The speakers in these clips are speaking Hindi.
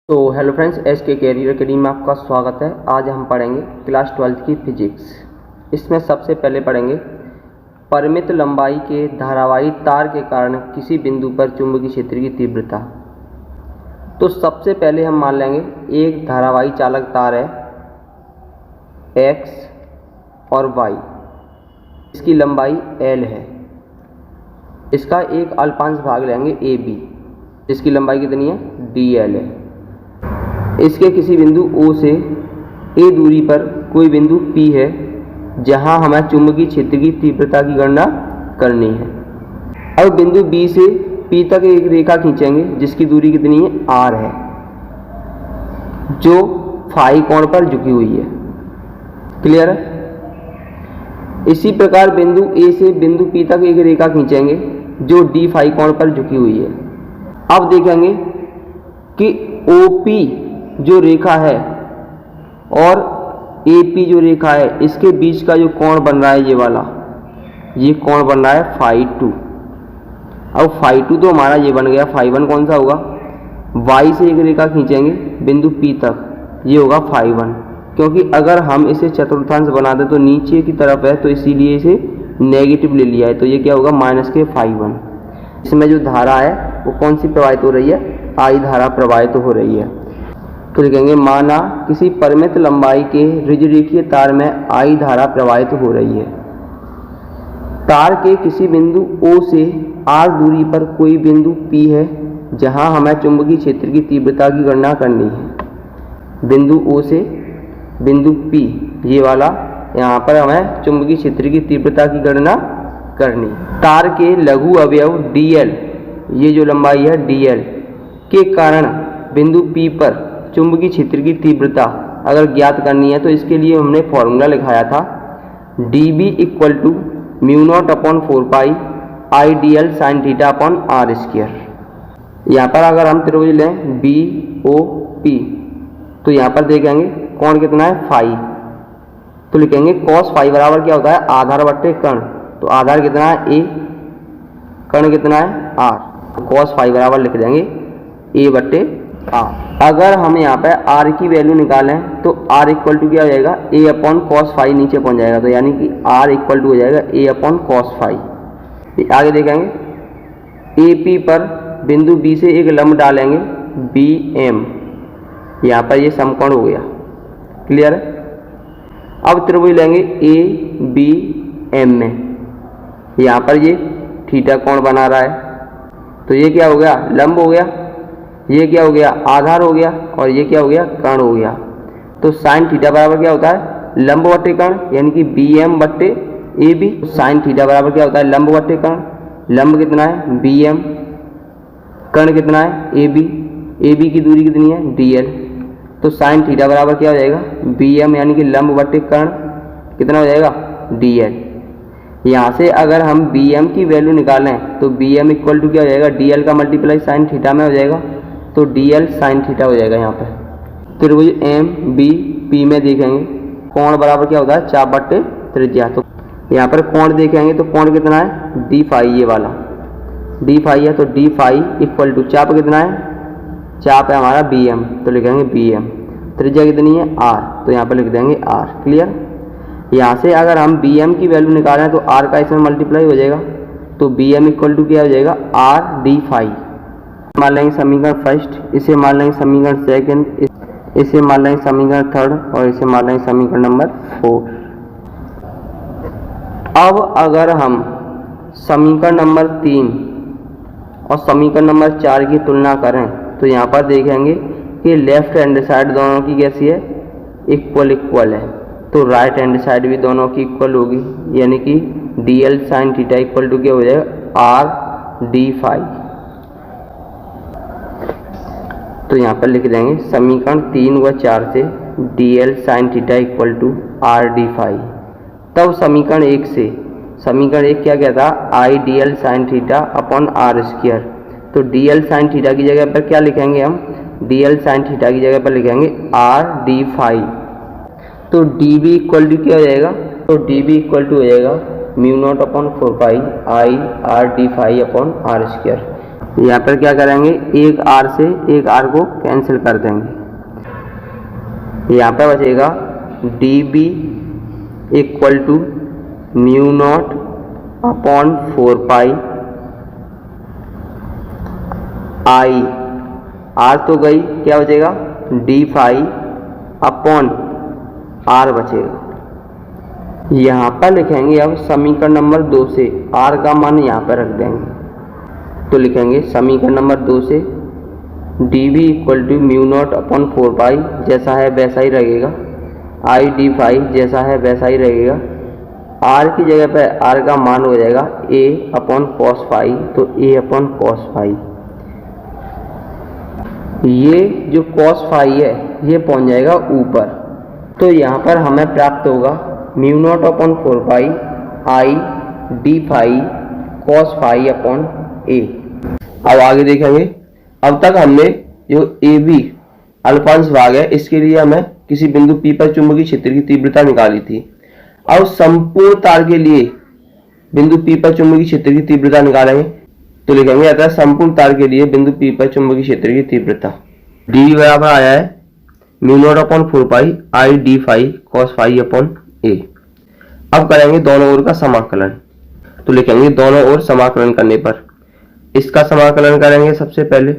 तो हेलो फ्रेंड्स, एस के कैरियर अकेडमी में आपका स्वागत है। आज हम पढ़ेंगे क्लास 12 की फिजिक्स। इसमें सबसे पहले पढ़ेंगे परिमित लंबाई के धारावाही तार के कारण किसी बिंदु पर चुंबकीय क्षेत्र की तीव्रता। तो सबसे पहले हम मान लेंगे एक धारावाही चालक तार है x और y, इसकी लंबाई l है। इसका एक अल्पांश भाग लेंगे AB, जिसकी लंबाई कितनी है, dl है। इसके किसी बिंदु O से A दूरी पर कोई बिंदु P है जहां हमें चुंबकीय क्षेत्र की तीव्रता की गणना करनी है। अब बिंदु B से P तक एक रेखा खींचेंगे जिसकी दूरी कितनी है, R है, जो फाई कोण पर झुकी हुई है। क्लियर है। इसी प्रकार बिंदु A से बिंदु P तक एक रेखा खींचेंगे जो D फाई कोण पर झुकी हुई है। अब देखेंगे कि OP जो रेखा है और AP जो रेखा है, इसके बीच का जो कोण बन रहा है, ये वाला, ये कोण बन रहा है फाई 2। अब फाई 2 तो हमारा ये बन गया। फाई 1 कौन सा होगा, Y से एक रेखा खींचेंगे बिंदु P तक, ये होगा फाई 1। क्योंकि अगर हम इसे चतुर्थांश बना दें तो नीचे की तरफ है, तो इसीलिए इसे नेगेटिव ले लिया है, तो ये क्या होगा, माइनस के फाई 1। इसमें जो धारा है वो कौन सी प्रवाहित हो रही है, I धारा प्रवाहित हो रही है। तो लिखेंगे माना किसी परिमित लंबाई के ऋजुरेखीय तार में I धारा प्रवाहित हो रही है। तार के किसी बिंदु O से R दूरी पर कोई बिंदु P है जहां हमें चुंबकीय क्षेत्र की तीव्रता की गणना करनी है। बिंदु O से बिंदु P, ये वाला, यहाँ पर हमें चुंबकीय क्षेत्र की तीव्रता की गणना करनी है। तार के लघु अवयव dl, ये जो लंबाई है dl के कारण बिंदु P पर चुंबकीय क्षेत्र की तीव्रता अगर ज्ञात करनी है तो इसके लिए हमने फॉर्मूला लिखाया था, dB equal to μ0/4π IDL sin θ/r²। यहाँ पर अगर हम त्रिभुज लें BOP तो यहाँ पर देखेंगे कोण कितना है, फाई। तो लिखेंगे cos फाई बराबर क्या होता है, आधार बट्टे कर्ण। तो आधार कितना है, A, कर्ण कितना है, R। तो cos फाई बराबर लिख देंगे A/R। अगर हम यहाँ पे R की वैल्यू निकालें तो R इक्वल टू क्या हो जाएगा, A/cos फाई, नीचे पहुँच जाएगा, तो यानी कि R इक्वल टू हो जाएगा A/cos फाई। आगे देखेंगे AP पर बिंदु B से एक लंब डालेंगे BM, यहाँ पर ये समकोण हो गया। क्लियर है। अब त्रिभुज लेंगे ABM में, यहाँ पर ये थीटा कोण बना रहा है, तो ये क्या हो गया, लंब हो गया, ये क्या हो गया, आधार हो गया, और ये क्या हो गया, कर्ण हो गया। तो साइन थीटा बराबर क्या होता है, लंब बट्टे कर्ण, यानी कि BM बट्टे AB। साइन थीटा बराबर क्या होता है, लंब बट्टे कर्ण। लंब कितना है, BM, कर्ण कितना है, AB। AB की दूरी कितनी है, DL। तो साइन थीटा बराबर क्या हो जाएगा, BM यानी कि लंब बट्टे कर्ण कितना हो जाएगा, DL। यहाँ से अगर हम BM की वैल्यू निकालें तो BM इक्वल टू क्या हो जाएगा, DL का मल्टीप्लाई साइन थीटा में हो जाएगा, तो DL साइन थीटा हो जाएगा। यहाँ पे त्रिभुज MBP में देखेंगे कोण बराबर क्या होता है, चाप बट्टे त्रिज्या। तो यहाँ पर कोण देखेंगे तो कोण कितना है, D फाई, ये वाला D फाई है, तो D फाई इक्वल टू चाप कितना है, चाप है हमारा BM, तो लिखेंगे BM। त्रिज्या कितनी है, R, तो यहाँ पर लिख देंगे R। क्लियर। यहाँ से अगर हम BM की वैल्यू निकालें तो R का इसमें मल्टीप्लाई हो जाएगा, तो BM इक्वल टू क्या हो जाएगा, R D फाई। मान लेंगे समीकरण फर्स्ट, इसे मान लेंगे समीकरण सेकंड, इसे मान लेंगे समीकरण थर्ड, और इसे मान लेंगे समीकरण नंबर 4। अब अगर हम समीकरण नंबर 3 और समीकरण नंबर 4 की तुलना करें तो यहाँ पर देखेंगे कि लेफ्ट हैंड साइड दोनों की कैसी है, इक्वल है, तो राइट हैंड साइड भी दोनों की इक्वल होगी, यानी कि DL sine theta equal to क्या हो जाएगा, R D फाई। तो यहाँ पर लिख देंगे समीकरण 3 व 4 से DL sine theta equal to R D phi. तब समीकरण 1 से, समीकरण 1 क्या कहता, IDL sine theta upon R²। तो DL साइन थीटा की जगह पर क्या लिखेंगे हम, DL साइन थीटा की जगह पर लिखेंगे R D फाई। तो DB इक्वल टू क्या हो जाएगा, तो DB इक्वल टू हो जाएगा μ0/4π I R D phi upon R²। यहाँ पर क्या करेंगे, एक आर से एक आर को कैंसिल कर देंगे। यहाँ पर बचेगा D B equal to mu not upon 4 pi I, R तो गई, क्या बचेगा डी फाई अपॉन आर बचेगा। यहाँ पर लिखेंगे अब समीकरण नंबर 2 से आर का मान यहाँ पर रख देंगे, तो लिखेंगे समीकरण नंबर 2 से D B equal to mu not upon 4 pi, जैसा है वैसा ही रहेगा, आई डी फाई जैसा है वैसा ही रहेगा। आर की जगह पर आर का मान हो जाएगा ए अपॉन कॉस फाई, तो ए अपॉन कॉस फाई। ये जो कॉस फाई है ये पहुंच जाएगा ऊपर, तो यहाँ पर हमें प्राप्त होगा mu not upon 4 pi I D phi cos phi upon a. अब आगे देखेंगे, अब तक हमने जो ए बी अल्पांश भाग है इसके लिए हमें किसी बिंदु P पर चुंबकीय क्षेत्र की तीव्रता निकाली थी। अब संपूर्ण तार के लिए बिंदु P पर चुंबकीय क्षेत्र की तीव्रता निकालेंगे, तो लिखेंगे अतः संपूर्ण तार के लिए बिंदु P पर चुंबकीय क्षेत्र की तीव्रता डी बराबर आया है mu not upon 4 pi I D phi cos phi upon a. अब करेंगे दोनों ओर का समाकलन, तो लिखेंगे दोनों ओर समाकलन करने पर इसका समाकलन करेंगे सबसे पहले,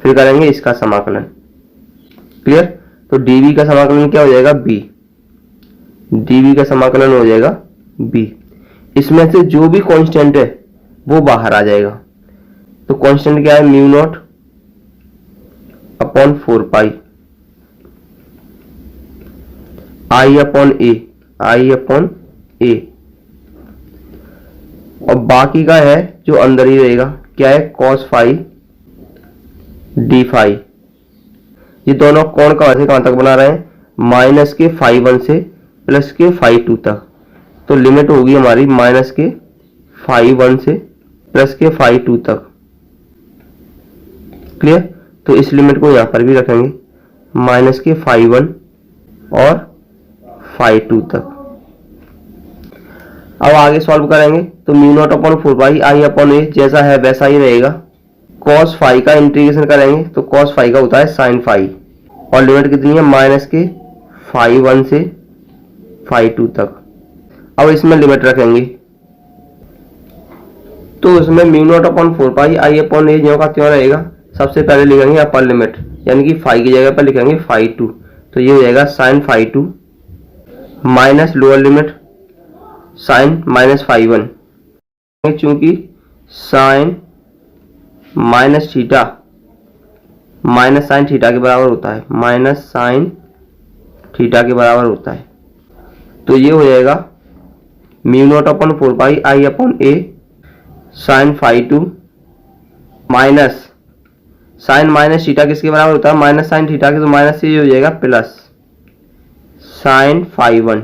फिर करेंगे इसका समाकलन। क्लियर? तो डीवी का समाकलन क्या हो जाएगा बी, डीवी का समाकलन हो जाएगा बी। इसमें से जो भी कांस्टेंट है वो बाहर आ जाएगा, तो कांस्टेंट क्या है mu not upon 4 pi I upon A, I upon ए, और बाकी का है जो अंदर ही रहेगा क्या है कॉस फाई डी फाई। ये दोनों कोण कहां से कहां तक बना रहे हैं, माइनस के फाई 1 से प्लस के फाई 2 तक, तो लिमिट होगी हमारी माइनस के फाई 1 से प्लस के फाई 2 तक। क्लियर? तो इस लिमिट को यहां पर भी रखेंगे माइनस के फाई 1 और फाई 2 तक। अब आगे सॉल्व करेंगे, तो mu naught upon 4 pi I upon ए जैसा है वैसा ही रहेगा। कॉस फाई का इंटीग्रेशन करेंगे तो कॉस फाई का होता है साइन फाई, और लिमिट कितनी है माइनस के फाई 1 से फाई 2 तक। अब इसमें लिमिट रखेंगे, तो उसमें mu naught upon 4 pi I upon ए ज्यों का त्यों रहेगा। सबसे पहले लिखेंगे अपर लिमिट, यानी कि फाई की जगह पर लिखेंगे फाई 2, तो ये हो जाएगा sine phi 2 minus lower limit sine minus phi 1, चूंकि sine minus theta minus sine theta के बराबर होता है, माइनस साइन थीटा के बराबर होता है, तो ये हो जाएगा mu not upon 4 pi I upon A sine phi 2 minus sine minus theta किसके बराबर होता है माइनस साइन थीटा के, तो माइनस से ये हो जाएगा प्लस साइन फाई 1।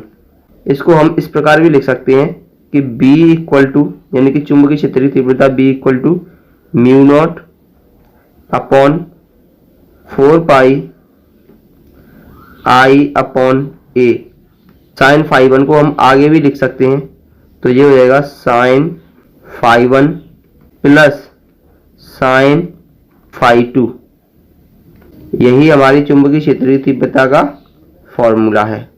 इसको हम इस प्रकार भी लिख सकते हैं कि B इक्वल टू, यानी कि चुंबकीय क्षेत्र की तीव्रता B equal to mu not upon 4 pi I upon A. Sine phi 1 को हम आगे भी लिख सकते हैं, तो ये हो जाएगा sine phi 1 plus sine phi 2। यही हमारी चुंबकीय क्षेत्र की तीव्रता का फॉर्मूला है।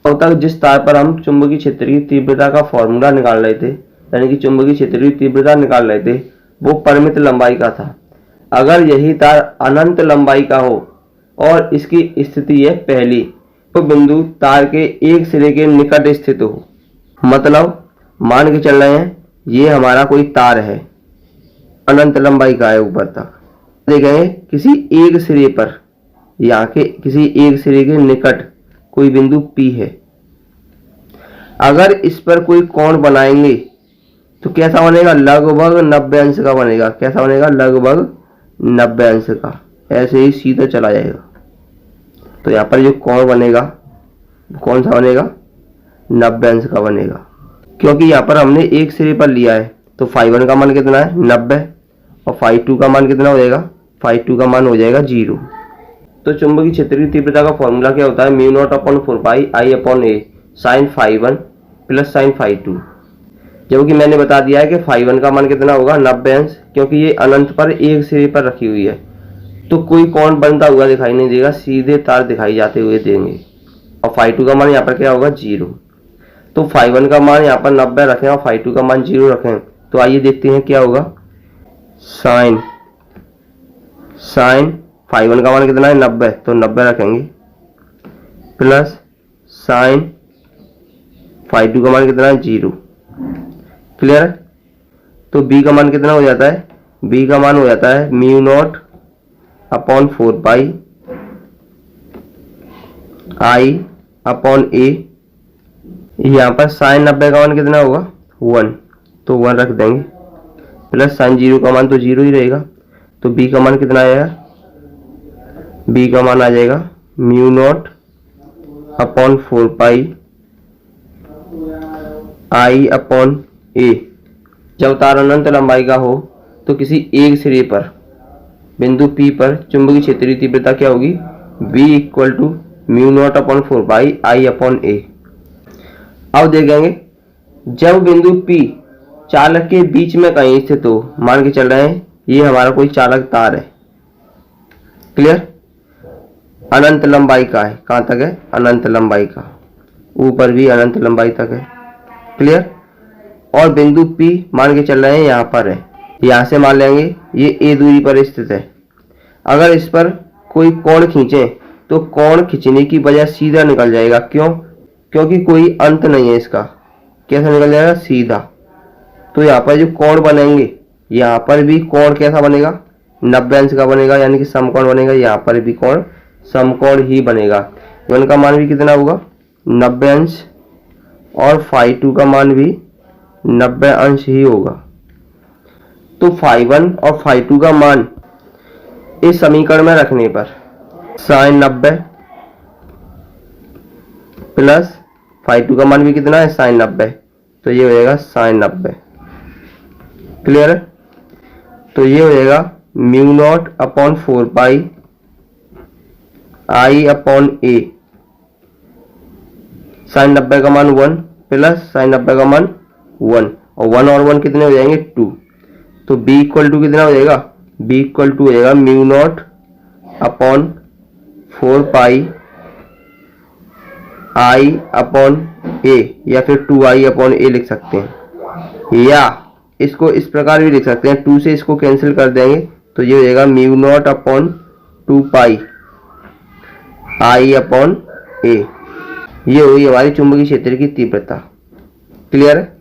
अब तक जिस तार पर हम चुंबकीय क्षेत्र की तीव्रता का फॉर्मूला निकाल रहे थे, यानी कि चुंबकीय क्षेत्र की तीव्रता निकाल रहे थे, वो परिमित लंबाई का था। अगर यही तार अनंत लंबाई का हो और इसकी स्थिति है पहली, तो बिंदु तार के एक सिरे के निकट स्थित हो, मतलब मान के चल रहे हैं ये हमारा कोई तार है, अनंत लंबाई का है ऊपर तक, देखेंगे किसी एक सिरे पर, यहाँ के किसी एक सिरे के निकट कोई बिंदु P है। अगर इस पर कोई कोण बनाएंगे तो कैसा बनेगा, लगभग 90 अंश का बनेगा। कैसा बनेगा, लगभग 90 अंश का, ऐसे ही सीधा चला जाएगा। तो यहाँ पर जो कोण बनेगा कौन सा बनेगा, 90 अंश का बनेगा, क्योंकि यहाँ पर हमने एक सिरे पर लिया है। तो फाई 1 का मान कितना है 90, और फाई 2 का मान कितना हो जाएगा, फाई 2 का मान हो जाएगा 0। तो चुंबकीय क्षेत्र की तीव्रता का फॉर्मूला क्या होता है, mu not upon 4 pi I upon A sine phi 1 plus sine phi 2। जबकि मैंने बता दिया है कि फाई 1 का मान कितना होगा 90 अंश, क्योंकि ये अनंत पर एक सिरे पर रखी हुई है, तो कोई कोण बनता हुआ दिखाई नहीं देगा, सीधे तार दिखाई जाते हुए देंगे। और φ2 का मान यहाँ पर क्या होगा 0। तो φ1 का मान यहाँ पर 90 रखें और φ2 का मान 0 रखें, तो आइए देखते हैं क्या होगा। साइन φ1 का मान कितना है 90, तो 90 रखेंगे, प्लस साइन φ2 का मान कितना है 0। क्लियर है। तो b का मान कितना हो जाता है, b का मान हो जाता है μ0 upon 4 pi I upon a। यहाँ पर साइन 90 का मान कितना होगा 1, तो 1 रख देंगे, प्लस साइन 0 का मान तो 0 ही रहेगा। तो b का मान कितना आएगा, b का मान आ जाएगा μ0 upon 4 pi I upon a। जब तार अनंत लंबाई का हो तो किसी एक सिरे पर बिंदु P पर चुंबकीय क्षेत्रीय तीव्रता क्या होगी, B equal to μ0 upon 4 pi I upon a। अब देखेंगे जब बिंदु P चालक के बीच में कहीं स्थित हो, मान के चल रहे हैं ये हमारा कोई चालक तार है, क्लियर, अनंत लंबाई का है, कहां तक है अनंत लंबाई का, ऊपर भी अनंत लंबाई तक है, क्लियर। और बिंदु P मान के चल रहे हैं यहाँ पर है, यहाँ से मान लेंगे ये a दूरी पर स्थित है। अगर इस पर कोई कोण खींचे तो कोण खींचने की वजह सीधा निकल जाएगा, क्यों, क्योंकि कोई अंत नहीं है इसका, कैसा निकल जाएगा सीधा। तो यहाँ पर जो कोण बनेंगे, यहाँ पर भी कोण कैसा बनेगा 90 अंश का बनेगा, यानी कि समकोण बनेगा, यहाँ पर भी कोण समकोण ही बनेगा। वन का मान भी कितना होगा 90 अंश और φ2 का मान भी 90 अंश ही होगा। तो φ1 और φ2 का मान इस समीकरण में रखने पर साइन 90 प्लस φ2 का मान भी कितना है साइन 90, तो ये हो जाएगा साइन 90, क्लियर है। तो ये हो जाएगा μ0 upon 4 pi I upon a। Sine 90 का मान 1 प्लस साइन 90 का मान 1, और 1 और 1 कितने हो जाएंगे 2। तो b इक्वल टू कितना हो जाएगा, b इक्वल टू हो जाएगा μ0 upon 4 pi I upon a, या फिर 2I अपॉन a लिख सकते हैं, या इसको इस प्रकार भी लिख सकते हैं, 2 से इसको कैंसिल कर देंगे तो ये हो जाएगा μ0 upon 2 pi I upon a। ये हुई हमारी चुंबकीय क्षेत्र की तीव्रता, क्लियर है।